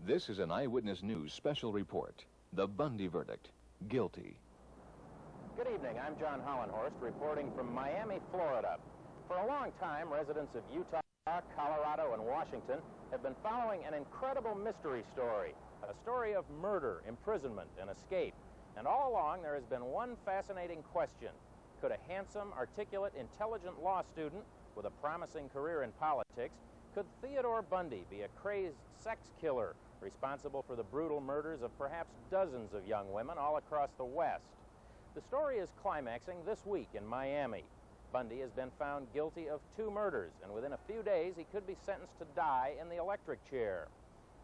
This is an Eyewitness News special report. The Bundy verdict. Guilty. Good evening. I'm John Hollenhorst reporting from Miami, Florida. For a long time, residents of Utah, Colorado, and Washington have been following an incredible mystery story. A story of murder, imprisonment, and escape. And all along, there has been one fascinating question. Could a handsome, articulate, intelligent law student with a promising career in politics, could Theodore Bundy be a crazed sex killer responsible for the brutal murders of perhaps dozens of young women all across the West? The story is climaxing this week in Miami. Bundy has been found guilty of 2 murders, and within a few days he could be sentenced to die in the electric chair.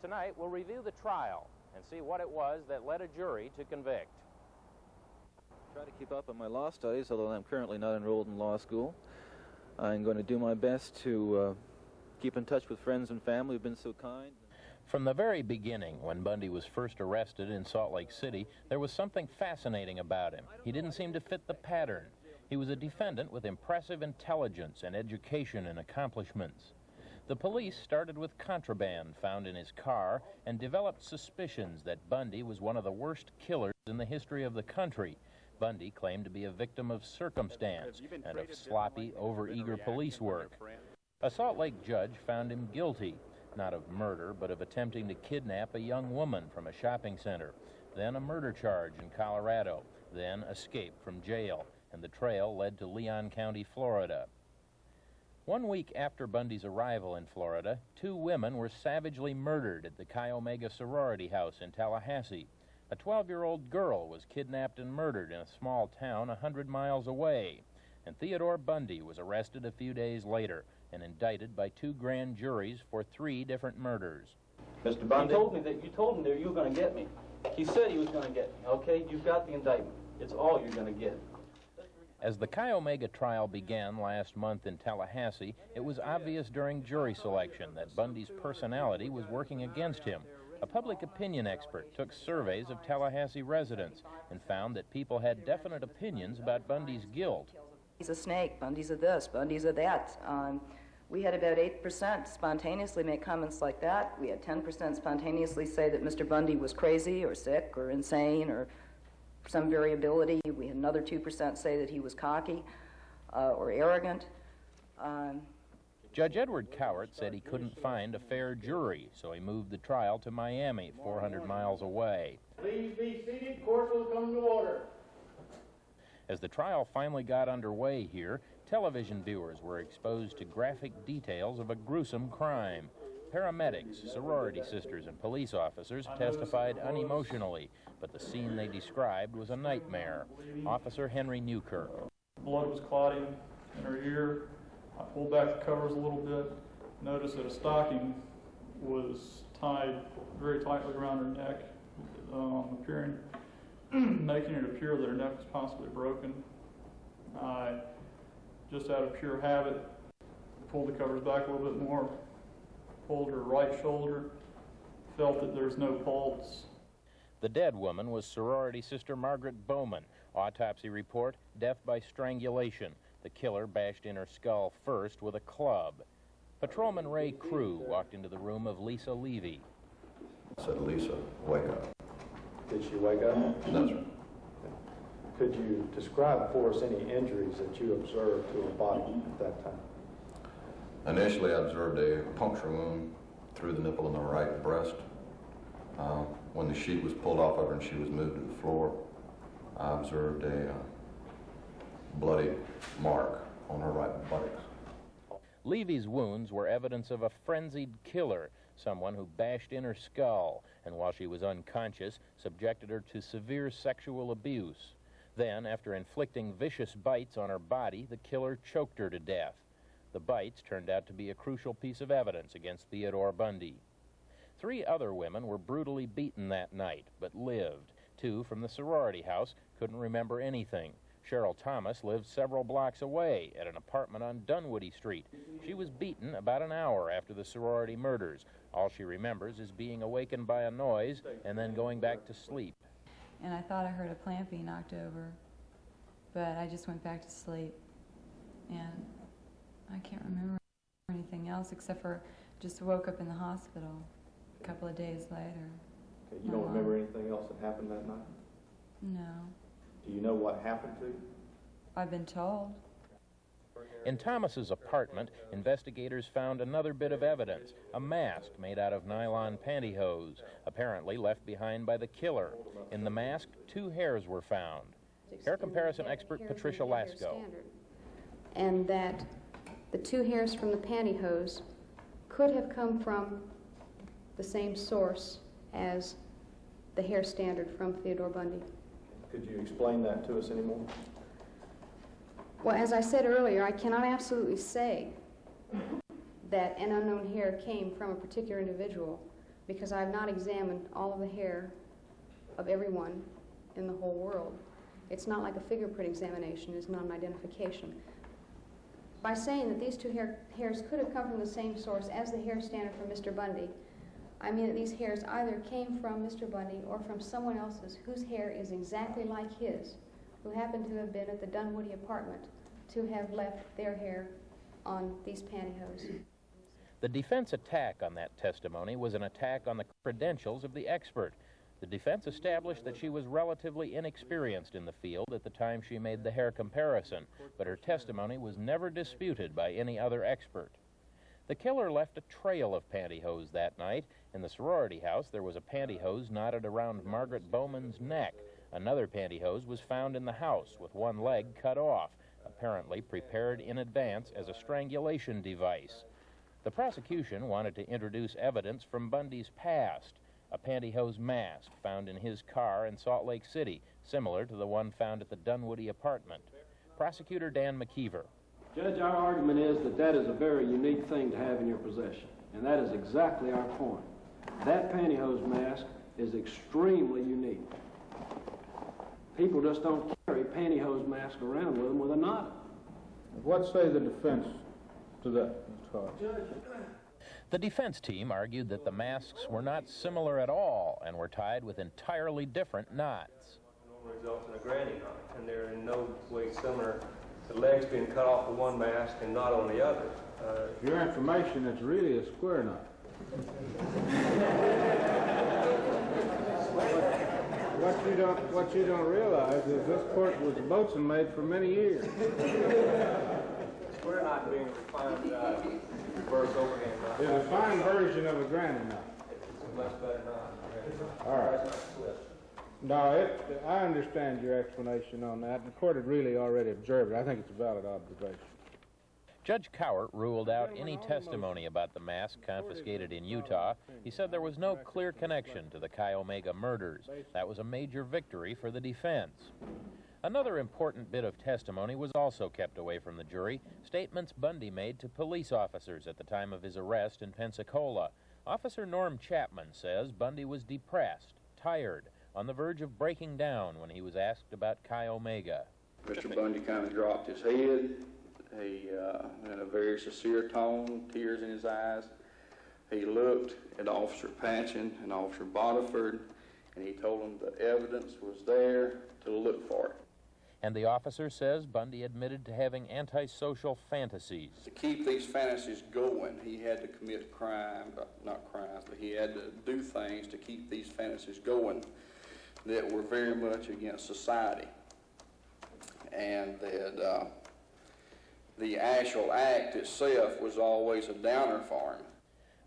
Tonight we'll review the trial and see what it was that led a jury to convict. Try to keep up on my law studies, although I'm currently not enrolled in law school. I'm going to do my best to keep in touch with friends and family who've been so kind. From the very beginning, when Bundy was first arrested in Salt Lake City, there was something fascinating about him. He didn't seem to fit the pattern. He was a defendant with impressive intelligence and education and accomplishments. The police started with contraband found in his car and developed suspicions that Bundy was one of the worst killers in the history of the country. Bundy claimed to be a victim of circumstance and of sloppy, overeager police work. A Salt Lake judge found him guilty, not of murder, but of attempting to kidnap a young woman from a shopping center, then a murder charge in Colorado, then escape from jail, and the trail led to Leon County, Florida. 1 week after Bundy's arrival in Florida, 2 women were savagely murdered at the Chi Omega sorority house in Tallahassee. A 12-year-old girl was kidnapped and murdered in a small town 100 miles away, and Theodore Bundy was arrested a few days later and indicted by 2 grand juries for 3 different murders. Mr. Bundy, you told him that you were going to get me. He said he was going to get me, okay? You've got the indictment. It's all you're going to get. As the Chi Omega trial began last month in Tallahassee, it was obvious during jury selection that Bundy's personality was working against him. A public opinion expert took surveys of Tallahassee residents and found that people had definite opinions about Bundy's guilt. He's a snake, Bundy's a this, Bundy's a that. We had about 8% spontaneously make comments like that. We had 10% spontaneously say that Mr. Bundy was crazy or sick or insane or some variability. We had another 2% say that he was cocky or arrogant. Judge Edward Cowart said he couldn't find a fair jury, so he moved the trial to Miami, 400 miles away. Please be seated. Court will come to order. As the trial finally got underway here, television viewers were exposed to graphic details of a gruesome crime. Paramedics, sorority sisters, and police officers testified unemotionally, but the scene they described was a nightmare. Officer Henry Newkirk. Blood was clotting in her ear. I pulled back the covers a little bit, noticed that a stocking was tied very tightly around her neck, making it appear that her neck was possibly broken. I, just out of pure habit, pulled the covers back a little bit more, pulled her right shoulder, felt that there's no pulse. The dead woman was sorority sister Margaret Bowman. Autopsy report, death by strangulation. The killer bashed in her skull first with a club. Patrolman Ray Crew walked into the room of Lisa Levy. I said, Lisa, wake up. Did she wake up? No, sir. Could you describe for us any injuries that you observed to her body at that time? Initially, I observed a puncture wound through the nipple in the right breast. When the sheet was pulled off of her and she was moved to the floor, I observed a bloody mark on her right buttocks. Levy's wounds were evidence of a frenzied killer, someone who bashed in her skull and while she was unconscious, subjected her to severe sexual abuse. Then, after inflicting vicious bites on her body, the killer choked her to death. The bites turned out to be a crucial piece of evidence against Theodore Bundy. 3 other women were brutally beaten that night, but lived. 2 from the sorority house couldn't remember anything. Cheryl Thomas lived several blocks away at an apartment on Dunwoody Street. She was beaten about an hour after the sorority murders. All she remembers is being awakened by a noise and then going back to sleep. And I thought I heard a plant being knocked over, but I just went back to sleep. And I can't remember anything else except for just woke up in the hospital. a couple of days later. Okay, you don't remember anything else that happened that night? No. Do you know what happened to you? I've been told. In Thomas's apartment, investigators found another bit of evidence, a mask made out of nylon pantyhose, apparently left behind by the killer. In the mask, 2 hairs were found. Hair comparison expert Patricia Lasko. And that the 2 hairs from the pantyhose could have come from the same source as the hair standard from Theodore Bundy. Could you explain that to us anymore? Well, as I said earlier, I cannot absolutely say that an unknown hair came from a particular individual because I have not examined all of the hair of everyone in the whole world. It's not like a fingerprint examination. It's not an identification. By saying that these 2 hairs could have come from the same source as the hair standard from Mr. Bundy, I mean that these hairs either came from Mr. Bundy or from someone else's whose hair is exactly like his, who happened to have been at the Dunwoody apartment to have left their hair on these pantyhose. The defense attack on that testimony was an attack on the credentials of the expert. The defense established that she was relatively inexperienced in the field at the time she made the hair comparison, but her testimony was never disputed by any other expert. The killer left a trail of pantyhose that night. In the sorority house, there was a pantyhose knotted around Margaret Bowman's neck. Another pantyhose was found in the house with one leg cut off, apparently prepared in advance as a strangulation device. The prosecution wanted to introduce evidence from Bundy's past, a pantyhose mask found in his car in Salt Lake City, similar to the one found at the Dunwoody apartment. Prosecutor Dan McKeever. Judge, our argument is that that is a very unique thing to have in your possession, and that is exactly our point. That pantyhose mask is extremely unique. People just don't carry pantyhose masks around with them with a knot. What say the defense to that, Mr. Hodge? The defense team argued that the masks were not similar at all and were tied with entirely different knots. Normally results in a granny knot, and they're in no way similar. The legs being cut off of one mask and not on the other. Your information, it's really a square knot. What you don't realize is this court was boatswain made for many years. Square knot being refined reverse overhand knot. It's a fine version of a granny knot. It's a much better knot. All right. No, I understand your explanation on that. The court had really already observed it. I think it's a valid observation. Judge Cowart ruled out any testimony about the mask confiscated in Utah. He said there was no clear connection to the Chi Omega murders. That was a major victory for the defense. Another important bit of testimony was also kept away from the jury, statements Bundy made to police officers at the time of his arrest in Pensacola. Officer Norm Chapman says Bundy was depressed, tired, on the verge of breaking down when he was asked about Chi Omega. Mr. Bundy kind of dropped his head. He, in a very sincere tone, tears in his eyes, he looked at Officer Patchen and Officer Bodiford, and he told them the evidence was there to look for it. And the officer says Bundy admitted to having antisocial fantasies. To keep these fantasies going, he had to commit crimes, but he had to do things to keep these fantasies going that were very much against society. And that the actual act itself was always a downer for him.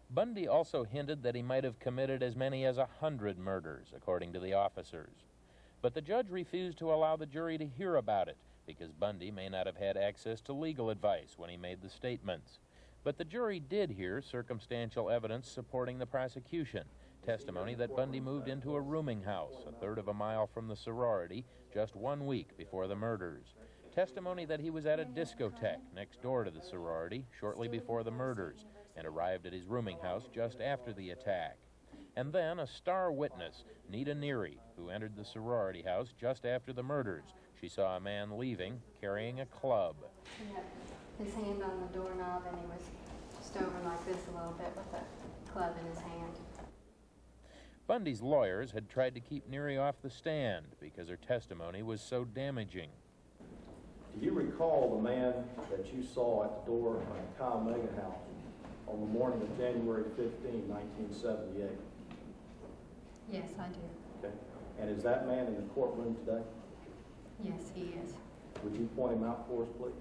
Bundy also hinted that he might have committed as many as 100 murders, according to the officers. But the judge refused to allow the jury to hear about it because Bundy may not have had access to legal advice when he made the statements. But the jury did hear circumstantial evidence supporting the prosecution, testimony that Bundy moved into a rooming house a third of a mile from the sorority just 1 week before the murders, testimony that he was at a discotheque next door to the sorority shortly before the murders and arrived at his rooming house just after the attack. And then a star witness, Nita Neary, who entered the sorority house just after the murders. She saw a man leaving carrying a club. He had his hand on the doorknob and he was just over like this a little bit with a club in his hand. Bundy's lawyers had tried to keep Neary off the stand because her testimony was so damaging. Do you recall the man that you saw at the door of the Chi Omega house on the morning of January 15, 1978? Yes, I do. Okay. And is that man in the courtroom today? Yes, he is. Would you point him out for us, please?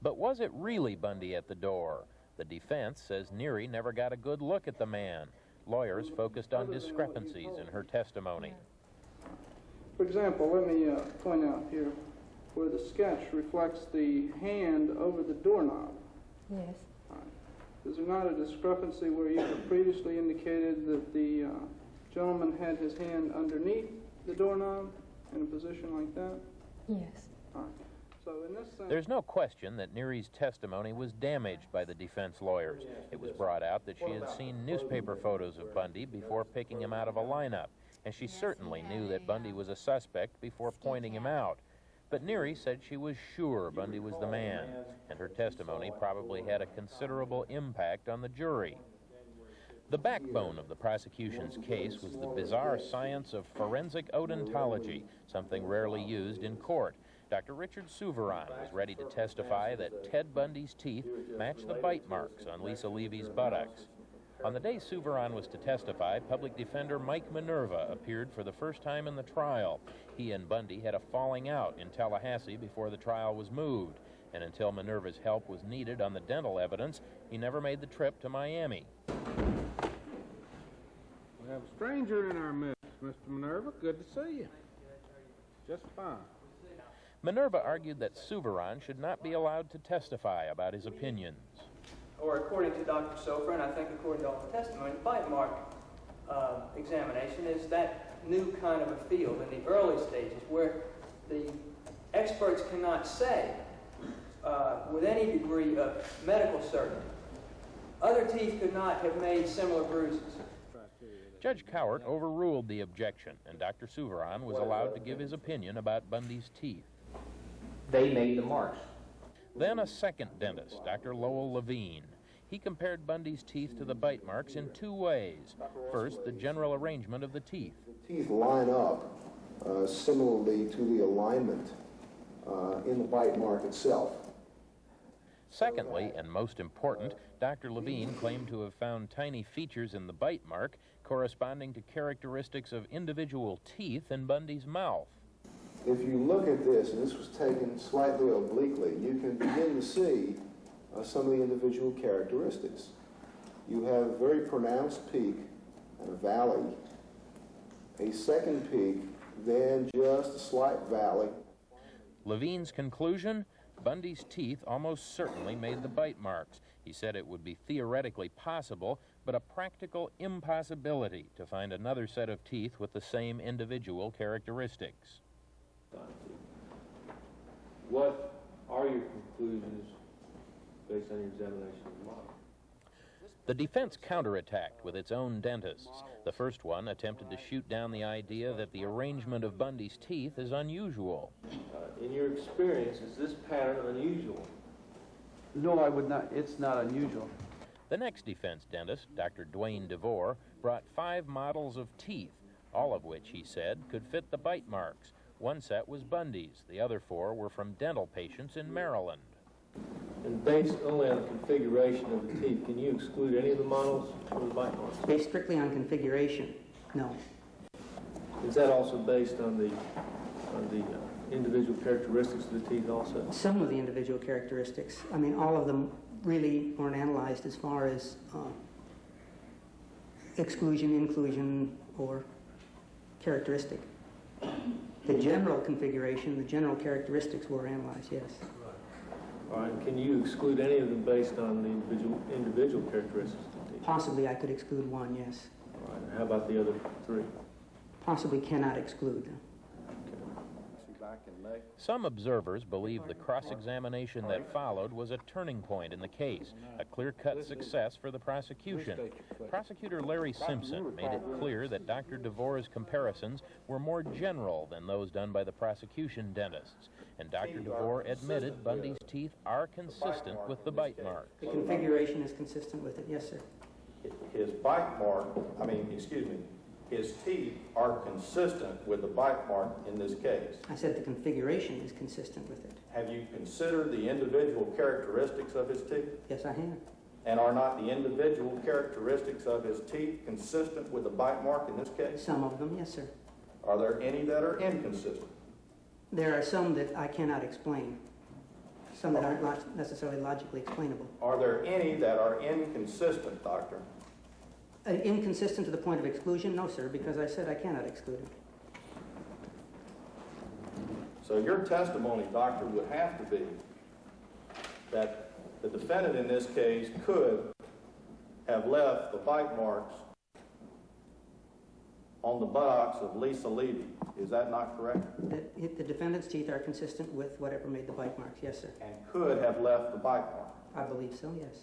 But was it really Bundy at the door? The defense says Neary never got a good look at the man. Lawyers focused on discrepancies in her testimony. For example, let me point out here where the sketch reflects the hand over the doorknob. Yes. Is there not a discrepancy where you have previously indicated that the gentleman had his hand underneath the doorknob in a position like that? Yes. So in this sense, There's no question that Neary's testimony was damaged by the defense lawyers. It was brought out that she had seen newspaper photos of Bundy before picking him out of a lineup, and she certainly knew that Bundy was a suspect before pointing him out. But Neary said she was sure Bundy was the man, and her testimony probably had a considerable impact on the jury. The backbone of the prosecution's case was the bizarre science of forensic odontology, something rarely used in court. Dr. Richard Souveron was ready to testify that Ted Bundy's teeth matched the bite marks on Lisa Levy's buttocks. On the day Souveron was to testify, public defender Mike Minerva appeared for the first time in the trial. He and Bundy had a falling out in Tallahassee before the trial was moved, and until Minerva's help was needed on the dental evidence, he never made the trip to Miami. We have a stranger in our midst, Mr. Minerva. Good to see you. Just fine. Minerva argued that Souveron should not be allowed to testify about his opinions. Or according to Dr. Sofer, and I think according to all the testimony, the bite mark examination is that new kind of a field in the early stages where the experts cannot say with any degree of medical certainty. Other teeth could not have made similar bruises. Judge Cowart overruled the objection, and Dr. Souveron was allowed to give his opinion about Bundy's teeth. They made the marks. Then a second dentist, Dr. Lowell Levine. He compared Bundy's teeth to the bite marks in two ways. First, the general arrangement of the teeth. The teeth line up similarly to the alignment in the bite mark itself. Secondly, and most important, Dr. Levine claimed to have found tiny features in the bite mark corresponding to characteristics of individual teeth in Bundy's mouth. If you look at this, and this was taken slightly obliquely, you can begin to see some of the individual characteristics. You have a very pronounced peak and a valley, a second peak, then just a slight valley. Levine's conclusion? Bundy's teeth almost certainly made the bite marks. He said it would be theoretically possible, but a practical impossibility to find another set of teeth with the same individual characteristics. What are your conclusions based on your examination of the model? The defense counterattacked with its own dentists. The first one attempted to shoot down the idea that the arrangement of Bundy's teeth is unusual. In your experience, is this pattern unusual? No, I would not. It's not unusual. The next defense dentist, Dr. Dwayne DeVore, brought 5 models of teeth, all of which, he said, could fit the bite marks. One set was Bundy's. The other 4 were from dental patients in Maryland. And based only on the configuration of the teeth, can you exclude any of the models from the bite marks? Based strictly on configuration, no. Is that also based on the individual characteristics of the teeth also? Some of the individual characteristics. I mean, all of them really weren't analyzed as far as exclusion, inclusion, or characteristic. The general configuration, the general characteristics were analyzed, yes. All right. Can you exclude any of them based on the individual characteristics of the teeth? Possibly I could exclude one, yes. All right. How about the other 3? Possibly cannot exclude. Some observers believe the cross-examination that followed was a turning point in the case, a clear-cut success for the prosecution. Prosecutor Larry Simpson made it clear that Dr. DeVore's comparisons were more general than those done by the prosecution dentists, and Dr. DeVore admitted Bundy's teeth are consistent with the bite mark. The configuration is consistent with it, yes, sir. His bite mark, his teeth are consistent with the bite mark in this case? I said the configuration is consistent with it. Have you considered the individual characteristics of his teeth? Yes, I have. And are not the individual characteristics of his teeth consistent with the bite mark in this case? Some of them, yes, sir. Are there any that are inconsistent? There are some that I cannot explain, some that aren't necessarily logically explainable. Are there any that are inconsistent, doctor? Inconsistent to the point of exclusion? No, sir, because I said I cannot exclude it. So your testimony, doctor, would have to be that the defendant in this case could have left the bite marks on the buttocks of Lisa Levy. Is that not correct? The defendant's teeth are consistent with whatever made the bite marks, yes, sir. And could have left the bite mark? I believe so, yes.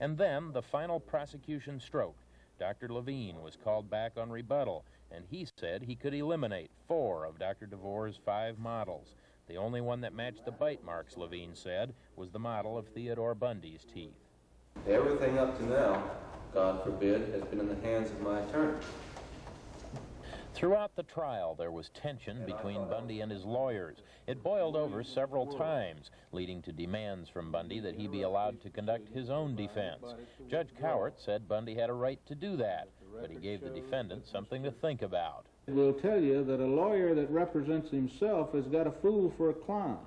And then the final prosecution stroke. Dr. Levine was called back on rebuttal, and he said he could eliminate 4 of Dr. DeVore's 5 models. The only one that matched the bite marks, Levine said, was the model of Theodore Bundy's teeth. Everything up to now, God forbid, has been in the hands of my attorney. Throughout the trial, there was tension between Bundy and his lawyers. It boiled over several times, leading to demands from Bundy that he be allowed to conduct his own defense. Judge Cowart said Bundy had a right to do that, but he gave the defendant something to think about. We'll tell you that a lawyer that represents himself has got a fool for a client.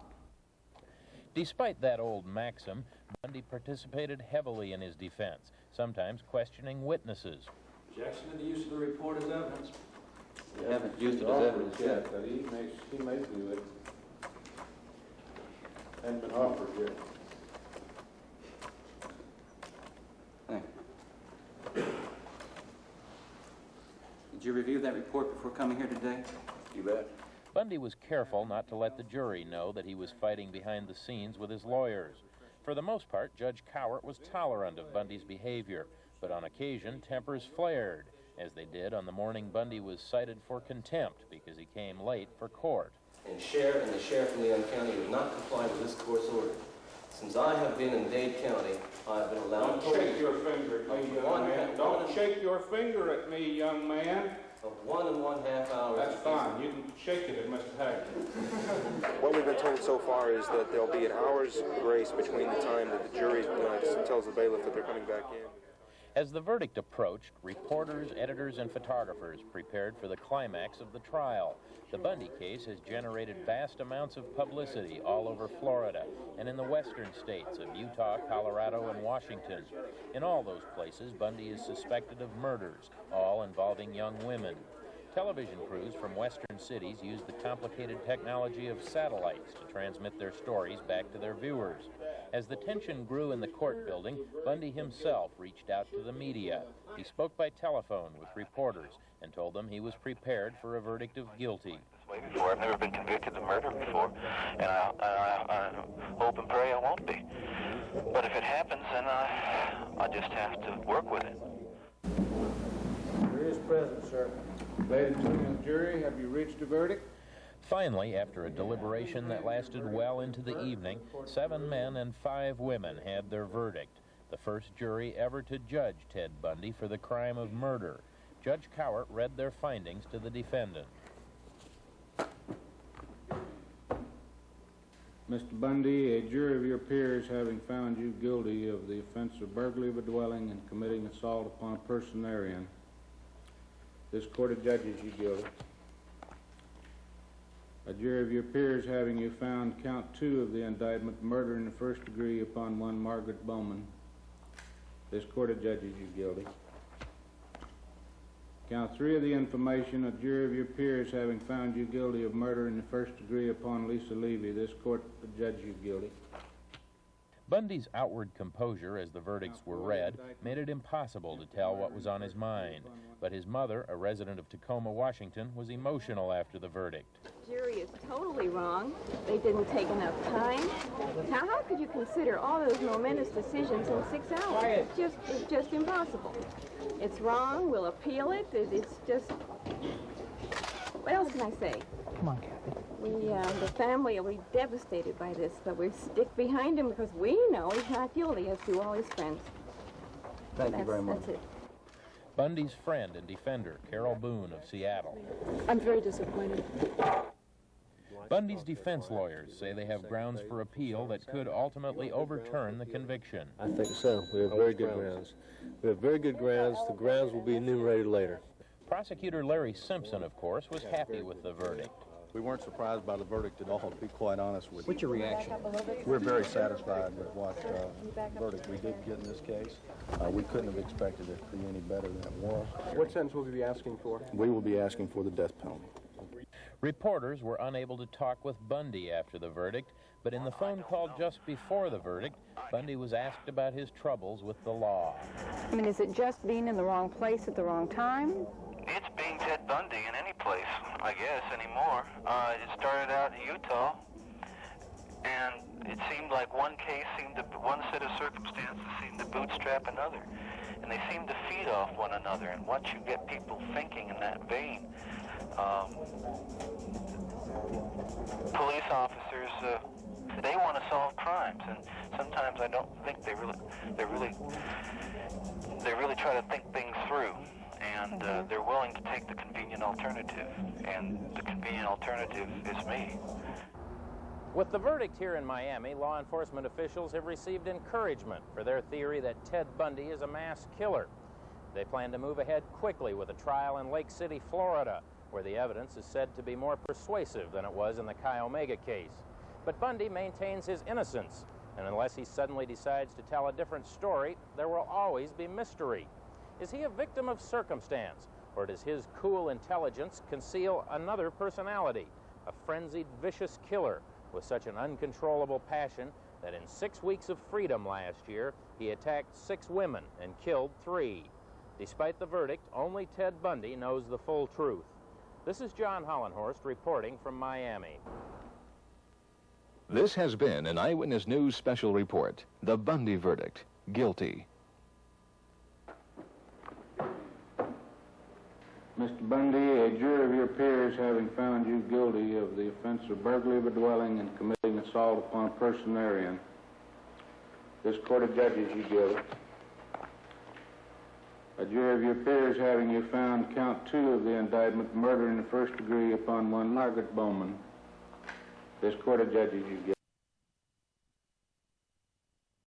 Despite that old maxim, Bundy participated heavily in his defense, sometimes questioning witnesses. Objection to the use of the report as evidence. You haven't used it as evidence yet. That he may do it. Hasn't been offered yet. Thank you. Did you review that report before coming here today? You bet. Bundy was careful not to let the jury know that he was fighting behind the scenes with his lawyers. For the most part, Judge Cowart was tolerant of Bundy's behavior, but on occasion, tempers flared, as they did on the morning Bundy was cited for contempt because he came late for court. And the sheriff in Leon County would not comply with this court's order. Since I have been in Dade County, I have been allowed to... Don't shake your finger at me, young man. Don't shake your finger at me, young man. Of 1 1/2 hours. That's fine. You can shake it at Mr. Haggard. What we've been told so far is that there'll be an hour's grace between the time that the jury tells the bailiff that they're coming back in. As the verdict approached, reporters, editors, and photographers prepared for the climax of the trial. The Bundy case has generated vast amounts of publicity all over Florida and in the western states of Utah, Colorado, and Washington. In all those places, Bundy is suspected of murders, all involving young women. Television crews from western cities use the complicated technology of satellites to transmit their stories back to their viewers. As the tension grew in the court building, Bundy himself reached out to the media. He spoke by telephone with reporters and told them he was prepared for a verdict of guilty. I've never been convicted of murder before, and I hope and pray I won't be. But if it happens, then I just have to work with it. Jury is present, sir. Ladies and gentlemen of the jury, have you reached a verdict? Finally, after a deliberation that lasted well into the evening, 7 men and 5 women had their verdict. The first jury ever to judge Ted Bundy for the crime of murder. Judge Cowart read their findings to the defendant. Mr. Bundy, a jury of your peers having found you guilty of the offense of burglary of a dwelling and committing assault upon a person therein, this court adjudges you guilty. A jury of your peers having you found count 2 of the indictment, murder in the first degree upon one Margaret Bowman, this court adjudges you guilty. Count 3 of the information, a jury of your peers having found you guilty of murder in the first degree upon Lisa Levy, this court adjudges you guilty. Bundy's outward composure as the verdicts were read made it impossible to tell what was on his mind. But his mother, a resident of Tacoma, Washington, was emotional after the verdict. The jury is totally wrong. They didn't take enough time. Now, how could you consider all those momentous decisions in 6 hours? It's just impossible. It's wrong. We'll appeal it. It's just... What else can I say? Come on, Kathy. The family will be devastated by this, but we stick behind him because we know he's not guilty, as do all his friends. Thank you very much. That's it. Bundy's friend and defender, Carol Boone of Seattle. I'm very disappointed. Bundy's defense lawyers say they have grounds for appeal that could ultimately overturn the conviction. I think so. We have very good grounds. We have very good grounds. The grounds will be enumerated later. Prosecutor Larry Simpson, of course, was happy with the verdict. We weren't surprised by the verdict at all, to be quite honest with you. What's your reaction? We're very satisfied with what verdict we did get in this case. We couldn't have expected it to be any better than it was. What sentence will we be asking for? We will be asking for the death penalty. Reporters were unable to talk with Bundy after the verdict, but in the phone call just before the verdict, Bundy was asked about his troubles with the law. I mean, is it just being in the wrong place at the wrong time? It's being Ted Bundy in any place, I guess, anymore. It started out in Utah, and it seemed like one set of circumstances seemed to bootstrap another, and they seem to feed off one another. And once you get people thinking in that vein, police officers, they want to solve crimes, and sometimes I don't think they really try to think things through. And they're willing to take the convenient alternative, and the convenient alternative is me. With the verdict here in Miami, law enforcement officials have received encouragement for their theory that Ted Bundy is a mass killer. They plan to move ahead quickly with a trial in Lake City, Florida, where the evidence is said to be more persuasive than it was in the Chi Omega case. But Bundy maintains his innocence, and unless he suddenly decides to tell a different story, there will always be mystery. Is he a victim of circumstance, or does his cool intelligence conceal another personality, a frenzied, vicious killer with such an uncontrollable passion that in 6 weeks of freedom last year, he attacked 6 women and killed 3? Despite the verdict, only Ted Bundy knows the full truth. This is John Hollenhorst reporting from Miami. This has been an Eyewitness News Special Report. The Bundy verdict. Guilty. Mr. Bundy, a jury of your peers having found you guilty of the offense of burglary of a dwelling and committing assault upon a person therein, this court adjudges you guilty. A jury of your peers having you found count 2 of the indictment, murder in the first degree upon one Margaret Bowman, this court adjudges you guilty.